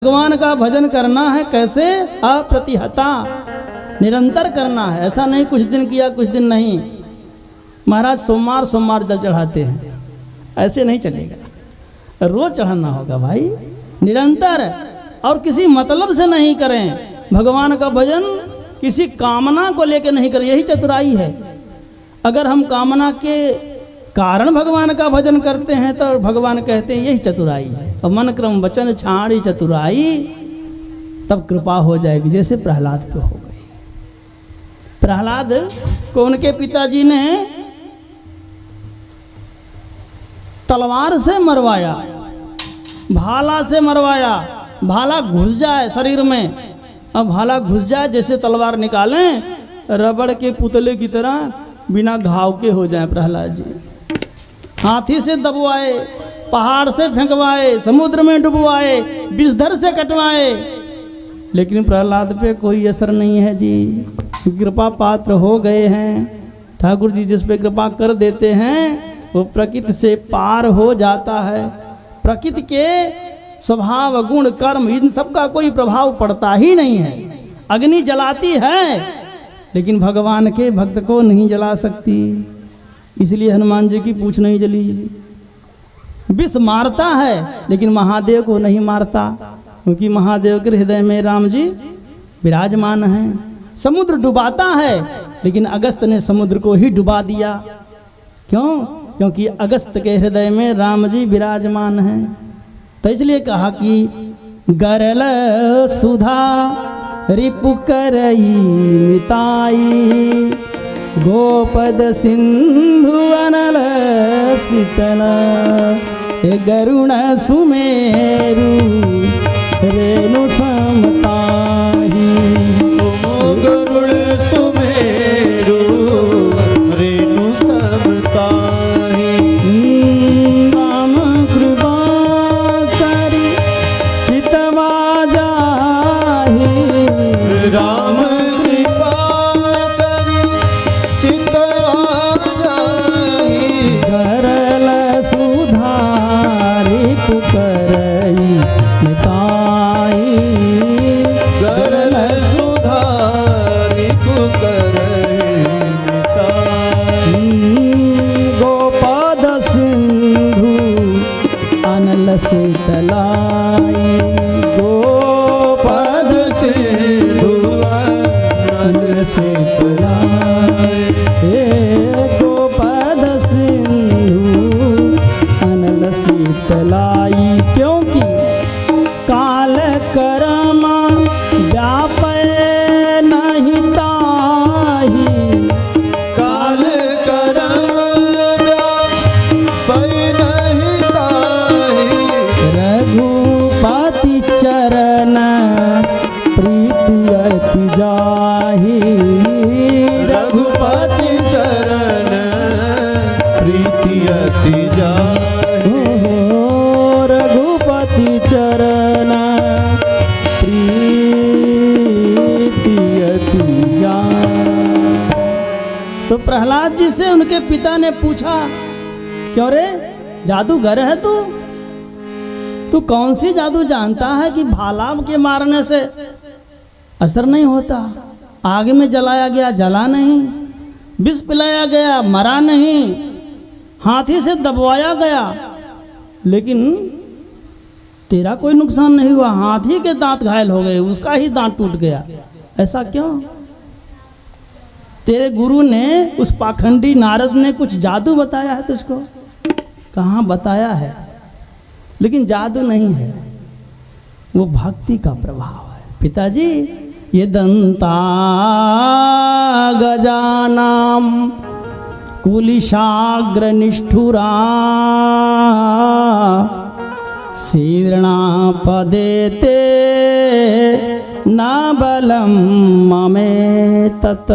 भगवान का भजन करना है कैसे? अप्रतिहता, निरंतर करना है। ऐसा नहीं कुछ दिन किया कुछ दिन नहीं। महाराज सोमवार सोमवार जल चढ़ाते हैं, ऐसे नहीं चलेगा। रोज चढ़ाना होगा भाई, निरंतर, और किसी मतलब से नहीं करें। भगवान का भजन किसी कामना को लेकर नहीं करें, यही चतुराई है। अगर हम कामना के कारण भगवान का भजन करते हैं तो भगवान कहते हैं यही चतुराई है। और मन क्रम वचन छाड़ी चतुराई, तब कृपा हो जाएगी, जैसे प्रहलाद पे हो गई। प्रहलाद को उनके पिताजी ने तलवार से मरवाया, भाला से मरवाया। भाला घुस जाए शरीर में, अब भाला घुस जाए, जैसे तलवार निकालें रबड़ के पुतले की तरह बिना घाव के हो जाए प्रहलाद जी। हाथी से दबवाए, पहाड़ से फेंकवाए, समुद्र में डुबवाए, विषधर से कटवाए, लेकिन प्रहलाद पे कोई असर नहीं है जी। कृपा पात्र हो गए हैं ठाकुर जी। जिस पे कृपा कर देते हैं वो प्रकृति से पार हो जाता है। प्रकृति के स्वभाव गुण कर्म इन सब का कोई प्रभाव पड़ता ही नहीं है। अग्नि जलाती है लेकिन भगवान के भक्त को नहीं जला सकती, इसलिए हनुमान जी की पूंछ नहीं जली। विष मारता है लेकिन महादेव को नहीं मारता, क्योंकि महादेव के हृदय में राम जी विराजमान हैं। समुद्र डुबाता है लेकिन अगस्त ने समुद्र को ही डुबा दिया। क्यों? क्योंकि अगस्त के हृदय में राम जी विराजमान हैं। तो इसलिए कहा कि गरल सुधा रिपु करई मिताई, गोपद सिंधु अनल सितना, गरुण सुमेरु रेणु समताही। गरुण सुमेरु रेणु समताही। राम कृपा करी चितवा जाही, राम कृपा करी चितवा जाही। गरल सुधारी पुकरई मिताई, गरल सुधारी पुकरई मिताई। गोपद सिंधु अनल शीतलाई, पद सिंधु अनल शीतलाई। हे गोपद सिंधु अनल शीतलाई। क्योंकि काल कर्म व्यापय नहीं ताही, काल करम व्यापय नहीं ताही। रघुपति चरण प्रीति अति जाही, रघुपति चरण प्रीति अति जाही। रघुपति चरण प्रीति अति जाही। तो प्रहलाद जी से उनके पिता ने पूछा, क्यों रे जादूगर है तू? तू कौन सी जादू जानता है कि भाला के मारने से असर नहीं होता? आग में जलाया गया जला नहीं, विष पिलाया गया मरा नहीं, हाथी से दबवाया गया लेकिन तेरा कोई नुकसान नहीं हुआ। हाथी के दांत घायल हो गए, उसका ही दांत टूट गया। ऐसा क्यों? तेरे गुरु ने, उस पाखंडी नारद ने कुछ जादू बताया है तुझको? कहाँ बताया है? लेकिन जादू नहीं है, वो भक्ति का प्रभाव है। पिताजी ये दंता गजानाम कुलिशाग्र निष्ठुरा, शीर्णा पदेते न बलम ममे तत्,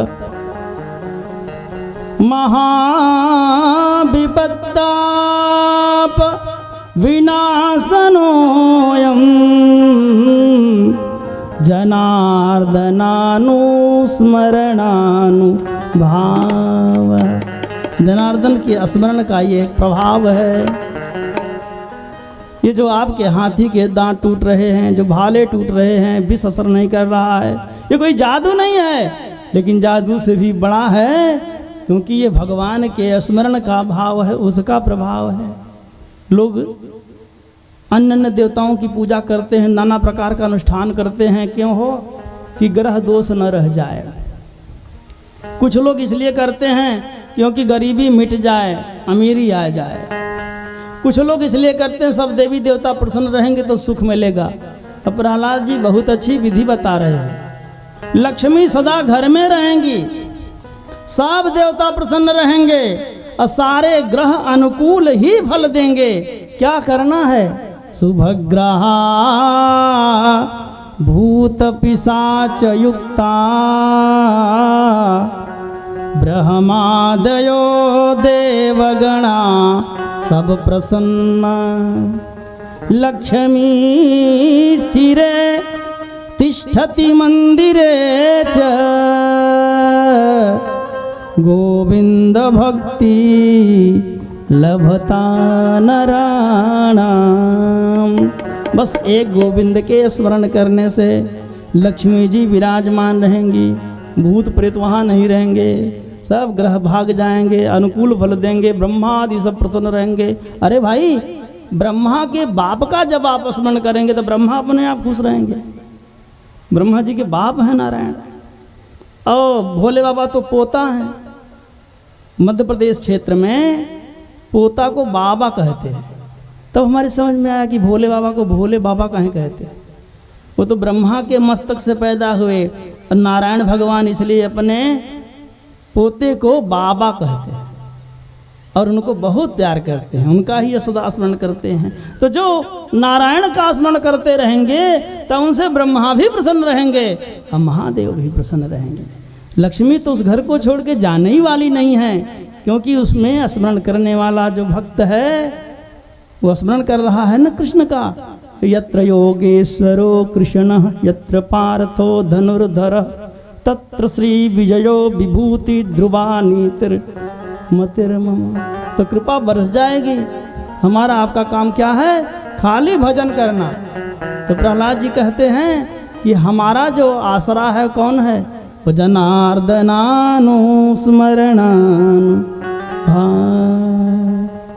महाविपत्ताप विनाशनोऽयं, जनार्दनानुस्मरणानुभाव। जनार्दन के स्मरण का ये प्रभाव है। ये जो आपके हाथी के दांत टूट रहे हैं, जो भाले टूट रहे हैं, विष असर नहीं कर रहा है, ये कोई जादू नहीं है, लेकिन जादू से भी बड़ा है, क्योंकि ये भगवान के स्मरण का भाव है, उसका प्रभाव है। लोग अन्य अन्य देवताओं की पूजा करते हैं, नाना प्रकार का अनुष्ठान करते हैं, क्यों हो? कि ग्रह दोष न रह जाए। कुछ लोग इसलिए करते हैं क्योंकि गरीबी मिट जाए, अमीरी आ जाए। कुछ लोग इसलिए करते हैं सब देवी देवता प्रसन्न रहेंगे तो सुख मिलेगा। अब प्रहलाद जी बहुत अच्छी विधि बता रहे हैं। लक्ष्मी सदा घर में रहेंगी, सब देवता प्रसन्न रहेंगे और सारे ग्रह अनुकूल ही फल देंगे। क्या करना है? शुभग्रहा भूत पिशाच युक्ता ब्रह्मादयो देवगणा सब प्रसन्न लक्ष्मी स्थिरे तिष्ठति मंदिरे च गोविंद भक्ति लभता नराणाम। बस एक गोविंद के स्मरण करने से लक्ष्मी जी विराजमान रहेंगी, भूत प्रेत वहाँ नहीं रहेंगे, सब ग्रह भाग जाएंगे, अनुकूल फल देंगे, ब्रह्मा आदि सब प्रसन्न रहेंगे। अरे भाई, ब्रह्मा के बाप का जब आप स्मरण करेंगे तो ब्रह्मा अपने आप खुश रहेंगे। ब्रह्मा जी के बाप हैं नारायण, और भोले बाबा तो पोता हैं। मध्य प्रदेश क्षेत्र में पोता को बाबा कहते हैं। तब हमारी समझ में आया कि भोले बाबा को भोले बाबा कहें कहते हैं। वो तो ब्रह्मा के मस्तक से पैदा हुए, और नारायण भगवान इसलिए अपने पोते को बाबा कहते हैं और उनको बहुत प्यार करते हैं, उनका ही सदा स्मरण करते हैं। तो जो नारायण का स्मरण करते रहेंगे तो उनसे ब्रह्मा भी प्रसन्न रहेंगे और महादेव भी प्रसन्न रहेंगे। लक्ष्मी तो उस घर को छोड़ के जाने ही वाली नहीं है, क्योंकि उसमें स्मरण करने वाला जो भक्त है वो स्मरण कर रहा है न कृष्ण का। यत्र योगेश्वरो कृष्ण यत्र पार्थो धनुर्धर तत्र श्री विजयो विभूति ध्रुवा नीतिर्मतिर्मम। तो कृपा बरस जाएगी। हमारा आपका काम क्या है? खाली भजन करना। तो प्रहलाद जी कहते हैं कि हमारा जो आसरा है कौन है? वो जनार्दनानु स्मरणानु